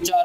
4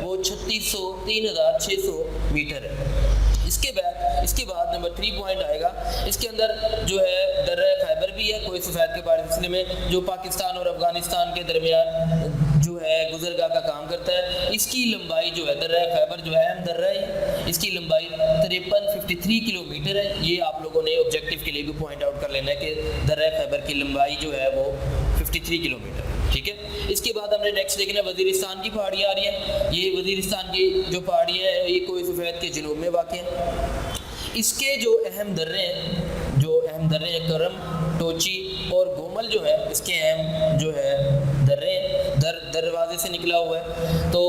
وہ 3600 میٹر ہے۔ اس کے بعد نمبر 3 پوائنٹ آئے گا، اس کے اندر جو ہے درہ خیبر بھی ہے، کوہ سفید کے پہاڑی سلسلے میں جو پاکستان اور افغانستان کے درمیان جو ہے گزرگاہ کا کام کرتا ہے۔ اس کی لمبائی جو ہے درہ خیبر جو ہے اہم درہ ہے، اس کی لمبائی 53 کلومیٹر ہے۔ یہ آپ لوگوں نے آبجیکٹیو کے لیے بھی پوائنٹ آؤٹ کر لینا ہے کہ درہ خیبر کی لمبائی جو ہے وہ 53 کلومیٹر، ٹھیک ہے۔ اس کے بعد ہم نے نیکسٹ دیکھنا ہے وزیرستان کی پہاڑیاں آ رہی ہیں۔ یہ وزیرستان کی جو پہاڑیاں ہیں یہ کوہ سفید کے جنوب میں واقع ہیں۔ اس کے جو اہم درے ہیں کرم، ٹوچی اور گومل جو ہے اس کے اہم جو ہے درے دروازے سے نکلا ہوا ہے۔ تو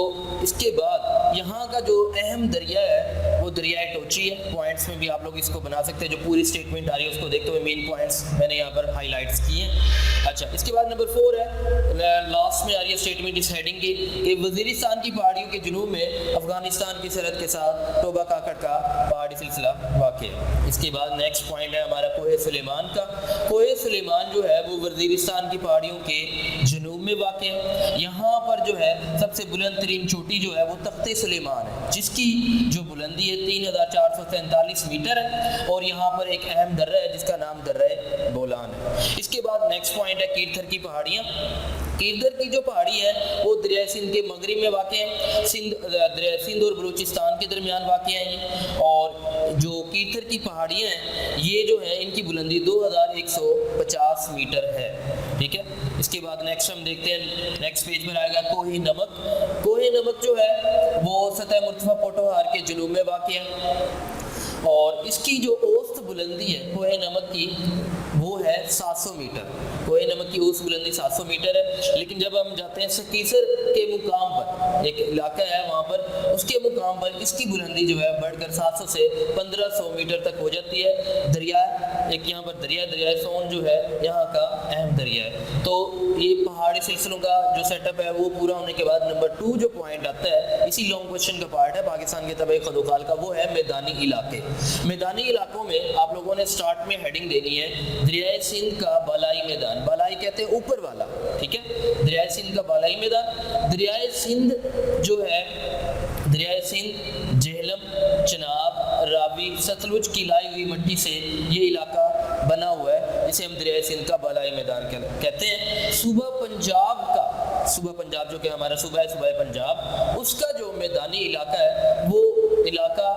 اس کے بعد یہاں کا جو اہم دریا ہے وہ دریائے ٹوچی ہے۔ پوائنٹس میں بھی آپ لوگ اس کو بنا سکتے ہیں، جو پوری اسٹیٹمنٹ آ رہی ہے اس کو دیکھتے ہوئے مین پوائنٹس میں نے یہاں پر ہائی لائٹس کیے ہیں۔ اچھا، اس کے بعد نمبر 4 ہے، لاسٹ میں آ رہی ہے اسٹیٹمنٹ اس ہیڈنگ کی کہ وزیرستان کی پہاڑیوں کے جنوب میں افغانستان کی سرحد کے ساتھ ٹوبہ کاکڑ کا پہاڑی سلسلہ واقع ہے۔ اس کے بعد نیکسٹ پوائنٹ ہے ہمارا کوہ سلیمان کا۔ کوہ سلیمان جو ہے وہ وزیرستان کی پہاڑیوں کے جنوب میں واقع ہے۔ یہاں پر جو ہے سب سے بلند ترین چوٹی جو ہے وہ تخت سلیمان ہے، جس کی جو بلندی ہے 3443 میٹر ہے، اور یہاں پر ایک اہم درہ ہے جس کا نام درہ بولان ہے۔ اس کے بعد نیکسٹ پوائنٹ ہے کیرتھر کی پہاڑیاں۔ کیرتھر کی جو پہاڑی ہے وہ دریائے سندھ کے مغرب میں واقع ہے، سندھ اور بلوچستان کے درمیان واقع ہیں یہ۔ اور جو کیرتھر کی پہاڑیاں ہیں یہ جو ہے ان کی بلندی 2150 میٹر ہے، ٹھیک ہے۔ اس کے بعد نیکسٹ ہم دیکھتے ہیں، نیکسٹ پیج پر آئے گا کوہ نمک۔ کوہ نمک جو ہے وہ سطح مرتفع پوٹوہار کے جنوب میں واقع ہے، اور اس کی جو اوسط بلندی ہے کوہ نمک کی وہ ہے 700 میٹر۔ کوہ نمک کی اوسط بلندی 700 میٹر ہے، لیکن جب ہم جاتے ہیں سکیسر کے مقام پر، ایک علاقہ ہے وہاں پر، اس کے مقام پر اس کی بلندی جو ہے بڑھ کر 700 سے 1500 میٹر تک ہو جاتی ہے۔ دریا ایک یہاں پر دریائے سون جو ہے یہاں کا اہم دریا ہے۔ تو یہ پہاڑی سلسلوں کا جو سیٹ اپ ہے وہ پورا ہونے کے بعد نمبر 2 جو پوائنٹ آتا ہے، اسی لانگ کوشچن کا پارٹ ہے پاکستان کے طبعی کھدوخال کا، وہ ہے میدانی علاقے۔ میدانی علاقوں میں آپ لوگوں نے سٹارٹ میں ہیڈنگ دینی ہے دریائے سندھ کا بالائی میدان۔ بالائی کہتے ہیں اوپر والا، ٹھیک ہے، دریائے سندھ کا بالائی میدان۔ دریائے سندھ جو ہے دریائے سندھ جہلم، چناب، راوی، ستلج کی لائی ہوئی مٹی سے یہ علاقہ بنا ہوا ہے، جسے ہم دریائے سندھ کا بالائی میدان کہتے ہیں۔ صوبہ پنجاب جو کہ ہمارا صوبہ ہے، صوبہ پنجاب، اس کا جو میدانی علاقہ ہے وہ علاقہ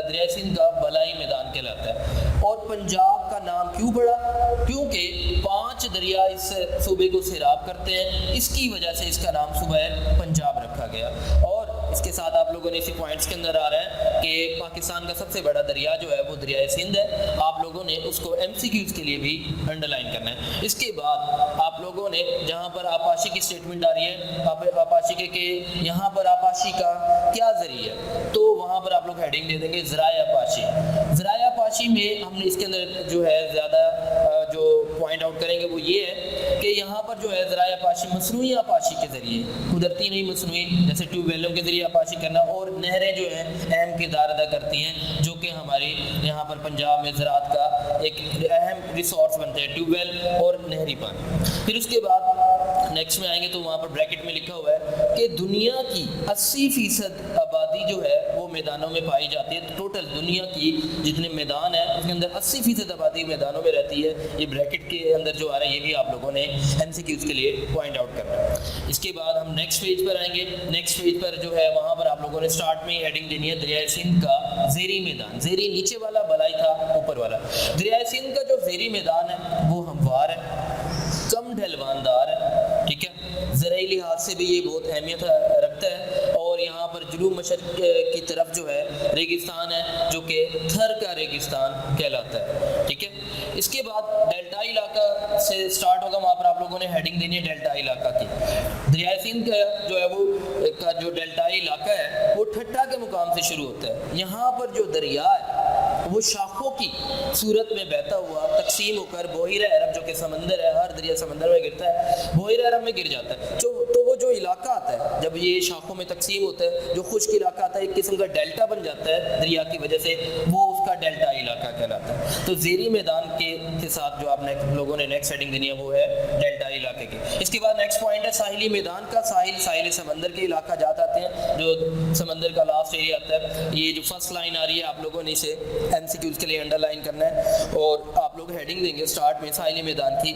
دریائے سندھ کا بالائی میدان کہلاتا ہے۔ اور پنجاب کا نام کیوں پڑا؟ کیونکہ 5 دریا اس صوبے کو سیراب کرتے ہیں، اس کی وجہ سے اس کا نام صوبہ پنجاب رکھا گیا۔ اور اس کے ساتھ آپ لوگوں نے اسی پوائنٹس کے اندر آ رہا ہے کہ پاکستان کا سب سے بڑا دریا جو ہے وہ دریائے سندھ ہے۔ آپ لوگوں نے اس کو MCQs کے لیے بھی انڈر لائن کرنا ہے۔ اس کے بعد آپ لوگوں نے جہاں پر آپاشی کی اسٹیٹمنٹ آ رہی ہے، آپاشی کے کہ یہاں پر آپاشی کا کیا ذریعہ ہے، تو وہاں پر آپ لوگ ہیڈنگ دے دیں گے ذرائع آپاشی۔ ذرائع آپاشی میں ہم نے اس کے اندر جو ہے زیادہ جو پوائنٹ آؤٹ کریں گے وہ یہ ہے کہ یہاں پر جو ہے ذرائع آپاشی مصنوعی آپاشی کے ذریعے، قدرتی نہیں مصنوعی، جیسے ٹیوب ویلوں کے ذریعے آپاشی کرنا، اور نہریں جو ہیں اہم کردار ادا کرتی ہیں، جو کہ ہماری یہاں پر پنجاب میں زراعت کا ایک اہم ریسورس بنتے ہیں، ٹیوب ویل اور نہری پانی۔ پھر اس کے بعد نیکسٹ میں آئیں گے تو وہاں پر بریکٹ میں لکھا ہوا ہے کہ دنیا کی 80% آبادی جو ہے وہ میدانوں میں پائی جاتی ہے۔ ٹوٹل دنیا کی جتنے میدان ہیں اس کے اندر 80% آبادی میدانوں میں رہتی ہے۔ یہ بریکٹ کے اندر جو آ رہا ہے یہ بھی آپ لوگوں نے MCQs کے لیے پوائنٹ آؤٹ کرنا ہے۔ اس کے بعد ہم نیکسٹ پیج پر آئیں گے۔ نیکسٹ پیج پر جو ہے وہاں پر آپ لوگوں نے سٹارٹ میں ہیڈنگ دینی ہے دریائے سندھ کا زیری میدان۔ زیری نیچے والا، بالائی تھا اوپر والا۔ دریائے سندھ کا جو زیری میدان ہے وہ ہموار ہے، کم ڈھلوان دار ہے، ٹھیک ہے، زرعی لحاظ سے بھی یہ بہت اہمیت رکھتا ہے، اور یہاں پر جنوب مشرق کی طرف جو ہے ریگستان ہے جو کہ تھر کا ریگستان کہلاتا ہے، ٹھیک ہے۔ اس کے بعد ڈیلٹائی علاقہ سے سٹارٹ ہوگا، وہاں پر آپ لوگوں نے ہیڈنگ دینی ہے ڈیلٹائی علاقہ کی۔ دریائے سندھ کا جو ہے وہ کا جو ڈیلٹائی علاقہ ہے وہ ٹھٹھا کے مقام سے شروع ہوتا ہے۔ یہاں پر جو دریا ہے وہ شاخوں کی صورت میں بہتا ہوا تقسیم ہو کر بحیرہ عرب جو کہ سمندر ہے، ہر دریا سمندر میں گرتا ہے، بحیرہ عرب میں گر جاتا ہے۔ تو وہ جو علاقہ آتا ہے جب یہ شاخوں میں تقسیم ہوتا ہے، جو خشک علاقہ آتا ہے ایک قسم کا ڈیلٹا بن جاتا ہے دریا کی وجہ سے، وہ اس کا ڈیلٹا علاقہ کہلاتا ہے۔ تو زیریں میدان کے ساتھ جو آپ نے لوگوں نے نیکسٹ ہیڈنگ دینی ہے وہ ہے ڈیلٹا علاقے کی۔ اس کے بعد نیکسٹ پوائنٹ ہے ساحلی میدان کا۔ ساحل سمندر کے علاقہ جات آتے ہیں، جو سمندر کا لاسٹ ایریا آتا ہے۔ یہ جو فرسٹ لائن آ رہی ہے آپ لوگوں نے اسے ایم سی کیوز کے لیے انڈر لائن کرنا ہے، اور آپ لوگ ہیڈنگ دیں گے اسٹارٹ میں ساحلی میدان کی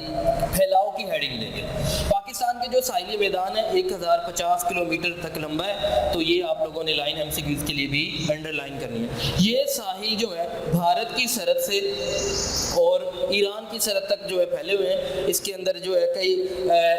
پھیلاؤ کی ہیڈنگ دیں گے۔ پاکستان کے جو ساحلی میدان ہے 1050 کلومیٹر تک لمبا ہے، تو یہ آپ لوگوں نے لائن ایم سی کیوز کے لیے بھی انڈر لائن کرنی ہے۔ یہ ساحل جو ہے بھارت کی سرحد سے اور ایران کی سرحد تک جو ہے پھیلے ہوئے ہیں۔ اس کے اندر جو ہے کئی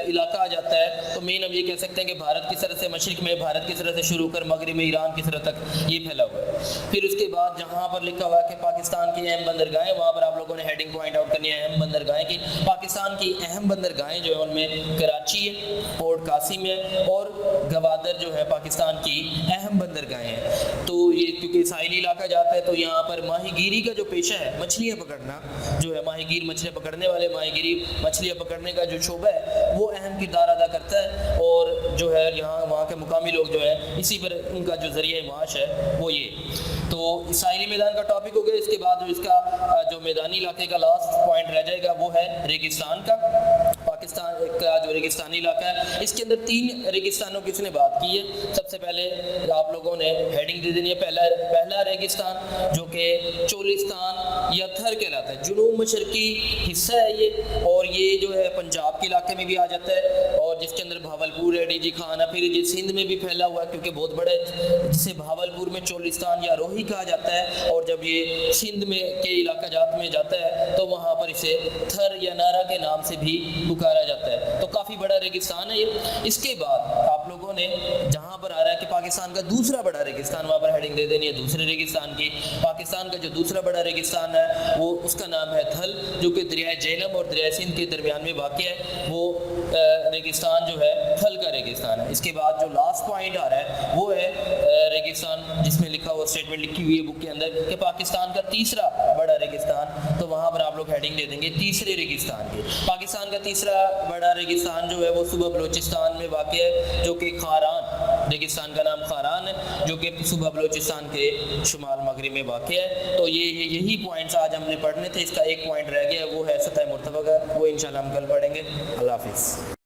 علاقہ آ جاتا ہے، تو مین ہم یہ کہہ سکتے ہیں کہ بھارت کی سرحد سے مشرق میں بھارت کی سرحد سے شروع کر مغرب میں ایران کی سرحد تک یہ پھیلا ہوا ہے۔ پھر اس کے بعد جہاں پر لکھا ہوا ہے کہ پاکستان کی اہم بندرگاہیں، وہاں پر آپ لوگوں نے ہیڈنگ پوائنٹ آؤٹ کرنی ہے اہم بندرگاہیں کی۔ پاکستان کی اہم بندرگاہیں جو ہے ان میں کراچی ہے، پورٹ قاسم ہے، اور گوادر جو ہے پاکستان کی اہم بندرگاہیں ہیں۔ تو یہ کیونکہ ساحلی علاقہ جاتا ہے تو یہاں پر ماہی گیری کا جو پیشہ ہے، مچھلیاں پکڑنا جو ہے، ماہی گیر مچھلیاں پکڑنے والے، ماہی گیری مچھلیاں پکڑنے کا جو شعبہ ہے وہ اہم کردار ادا کرتا ہے، اور جو ہے یہاں وہاں کے مقامی لوگ جو ہے اسی پر ان کا جو ذریعہ معاش ہے وہ یہ۔ تو ساحلی میدان کا ٹاپک ہو گیا۔ اس کے بعد جو اس کا جو میدانی علاقے کا لاسٹ پوائنٹ رہ جائے گا وہ ہے ریگستان کا۔ پاکستان کا جو ریگستانی علاقہ ہے، اس کے اندر 3 ریگستانوں کی اس نے بات کی ہے۔ سب سے پہلے آپ لوگوں نے ہیڈنگ دے دینی ہے پہلا ریگستان جو کہ چولستان یا تھر کہلاتا ہے، جنوب مشرقی حصہ ہے یہ، اور یہ جو ہے پنجاب کے علاقے میں بھی آ جاتا ہے، اور جس کے اندر بھاولپور ہے، ڈی جی خان ہے، پھر یہ سندھ میں بھی پھیلا ہوا ہے کیونکہ بہت بڑا ہے، جسے بھاولپور میں چولستان یا روہی کہا جاتا ہے، اور جب یہ سندھ میں کے علاقہ جات میں جاتا ہے تو وہاں پر اسے تھر یا نارا کے نام سے بھی پکارا جاتا ہے۔ تو کافی بڑا ریگستان ہے یہ۔ اس کے بعد آپ لوگوں نے جہاں پر آ رہا ہے کہ پاکستان کا دوسرا بڑا ریگستان، وہاں پر ہیڈنگ دے دینی ہے دوسرے ریگستان کی۔ پاکستان کا جو دوسرا بڑا ریگستان ہے وہ اس کا نام ہے تھل، جو کہ دریائے جہلم اور دریائے سندھ کے درمیان میں واقع ہے۔ وہ ریگستان جو ہے تھل کا ریگستان ہے۔ اس کے بعد جو لاسٹ پوائنٹ آ رہا ہے وہ ہے ریگستان، جس میں لکھا ہوا اسٹیٹمنٹ لکھی ہوئی ہے بک کے اندر کہ پاکستان کا تیسرا بڑا ریگستان، تو وہاں پر آپ لوگ ہیڈنگ دے دیں گے تیسرے ریگستان کی۔ پاکستان کا تیسرا بڑا ریگستان جو ہے وہ صوبہ بلوچستان میں واقع ہے، جو کہ خاران، ریگستان کا نام خاران ہے، جو کہ صوبہ بلوچستان کے شمال مغرب میں واقع ہے۔ تو یہی پوائنٹس آج ہم نے پڑھنے تھے۔ اس کا ایک پوائنٹ رہ گیا، وہ ہے سطح مرتفع کا، وہ انشاءاللہ ہم کل پڑھیں گے۔ اللہ حافظ۔